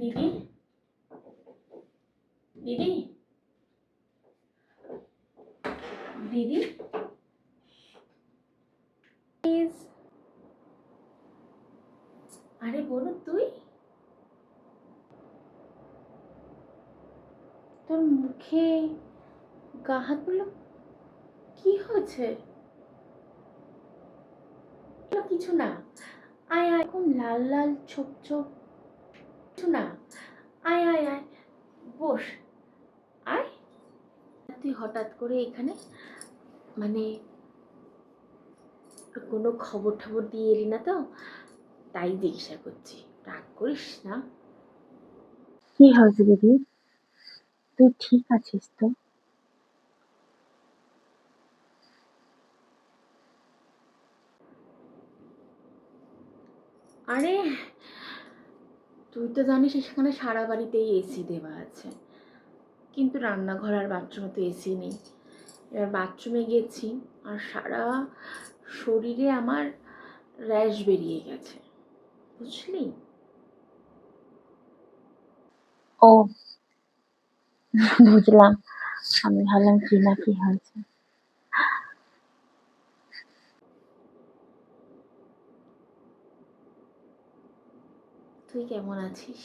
দিদি, দিদি, দিদি, প্লিজ। আরে বলো তুই, তোর মুখে গা হাতগুলো কি হয়েছে? কিছু না, আয় আয়, এরকম লাল লাল ছোপ ছোপ, কিছু না, আয় আয় আয়, বস, আয়। তুই হঠাৎ করে এখানে, মানে কোনো খবর টবর দিয়ে এলি না তো, তাই জিজ্ঞাসা করছি, রাগ করিস না। কি হয়েছে দিদি? তুই ঠিক আছিস তো? আরে তুই তো জানিস সেখানে সারা বাড়িতেই এসি দেওয়া আছে, কিন্তু রান্নাঘর আর বাথরুমে তো এসি নেই। এবার বাথরুমে গেছি আর সারা শরীরে আমার র্যাশ বেরিয়ে গেছে, বুঝলি? ও, বুঝলাম। আমি ভাবলাম কি না কি হয়েছে। তুই কেমন আছিস?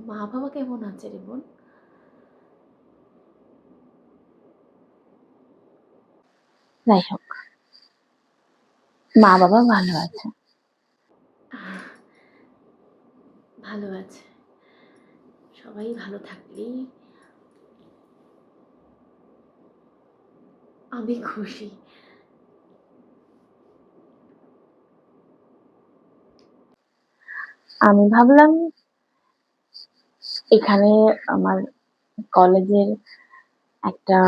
মা বাবা কেমন আছে রে বোন? যাই হোক, মা বাবা ভালো আছে। ভালো আছে, সবাই ভালো থাকলেই আমি খুশি। আমি ভাবলাম এখানে আমার কলেজের একটা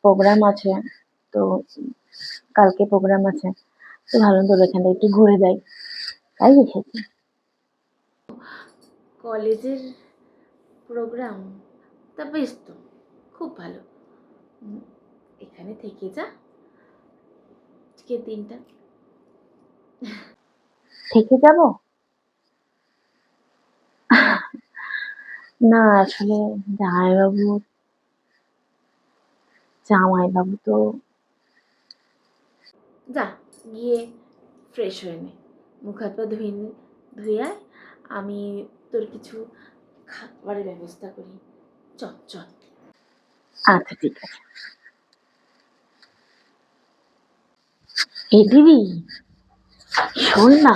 প্রোগ্রাম আছে, তো কালকে প্রোগ্রাম আছে, তো ভাবলাম তোর এখানে একটু ঘুরে যাই, তাই এসেছি। কলেজের প্রোগ্রাম? তা বেশ তো, খুব ভালো। এখানে থেকে যা আজকের দিনটা। থেকে যাব না, আসলে জামাইবাবু জামাইবাবু তো যা, গিয়ে ফ্রেশ হয়ে নে, মুখ হাত পা ধুয়ে আয়, আমি তোর কিছু খাবারের ব্যবস্থা করি। চল চল। আচ্ছা ঠিক আছে। এই দিদি, শোন না।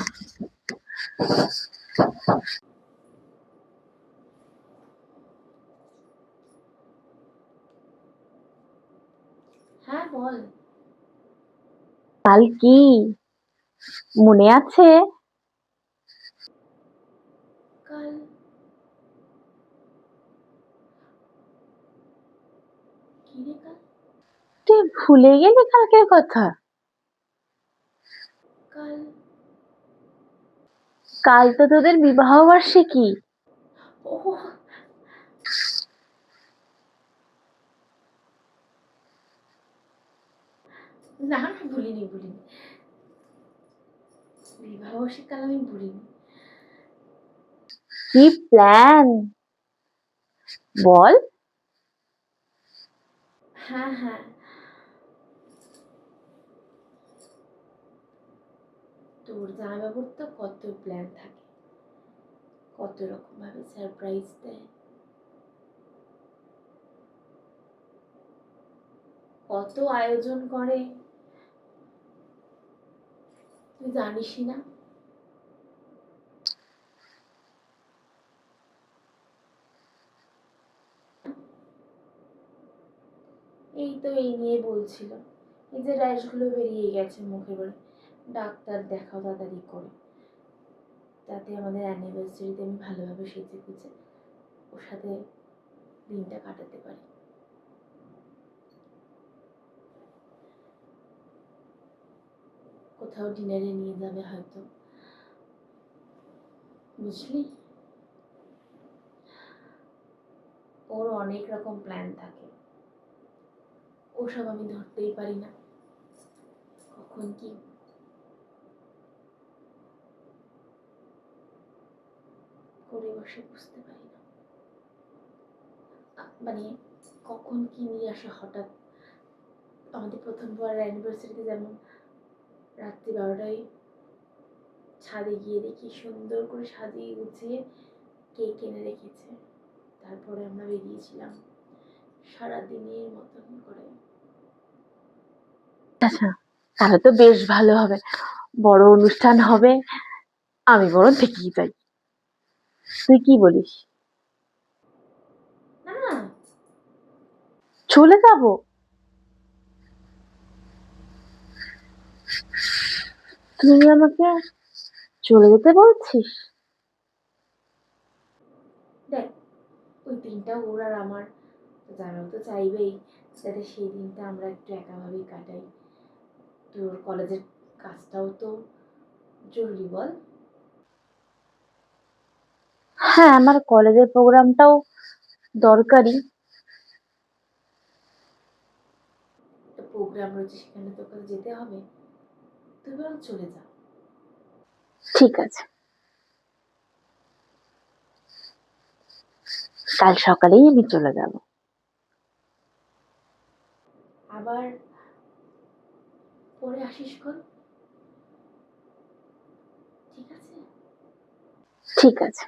হ্যাঁ বল। কাল কি মনে আছে? কাল? কি রে কাল? তুই ভুলে গেলি কালকের কথা? কাল? কাল তো তোদের বিবাহ বার্ষিকী। ও না না, ভুলিনি ভুলিনি, বিবাহবার্ষিক কাল আমি ভুলিনি। কি প্ল্যান বল? হ্যাঁ হ্যাঁ, তোর জামাইবাবুর তো কত প্ল্যান থাকে, কত রকম ভাবে সারপ্রাইজ দেয়, কত আয়োজন করে, তুই জানিসই না। এই তো এই নিয়ে বলছিল, এই যে র্যাশগুলো বেরিয়ে গেছে মুখে, বলে ডাক্তার দেখাও তাড়াতাড়ি করে, যাতে আমাদের অ্যানিভার্সারিতে আমি ভালোভাবে সেজে গুজে ওর সাথে দিনটা কাটাতে পারি। কোথাও ডিনারে নিয়ে যাবে হয়তো, বুঝলি? ওর অনেক রকম প্ল্যান থাকে, ওসব আমি ধরতেই পারি না, কখন কি করে বসে বুঝতে পারি না, মানে কখন কি নিয়ে আসে হঠাৎ। আমাদের প্রথমবার অ্যানিভার্সারিতে যেমন রাত্রি 12টায় ছাদে গিয়ে দেখি সুন্দর করে সাজিয়ে গুছিয়ে কেক এনে রেখেছে, তারপরে আমরা বেরিয়েছিলাম সারাদিনের মতন করে। আচ্ছা, তাহলে তো বেশ ভালো হবে, বড় অনুষ্ঠান হবে। আমি বরং থেকেই যাই, তুই কি বলিস? না না, চলে যাবো? তুই আমাকে চলে যেতে বলছিস? দেখ, ওই দিনটা ওর আর আমার, জামাইও তো চাইবেই যাতে সেই দিনটা আমরা একটু একাভাবেই কাটাই। তোর কলেজের কাজটাও তো জরুরি, বল। হ্যাঁ, আমার কলেজের প্রোগ্রামটাও দরকারি। একটা প্রোগ্রাম রয়েছে, সেখানে তোকে যেতে হবে, তুই বরং চলে যা। ঠিক আছে, কাল সকালেই আমি চলে যাব। আবার পরে আসিস কর, ঠিক আছে? ঠিক আছে।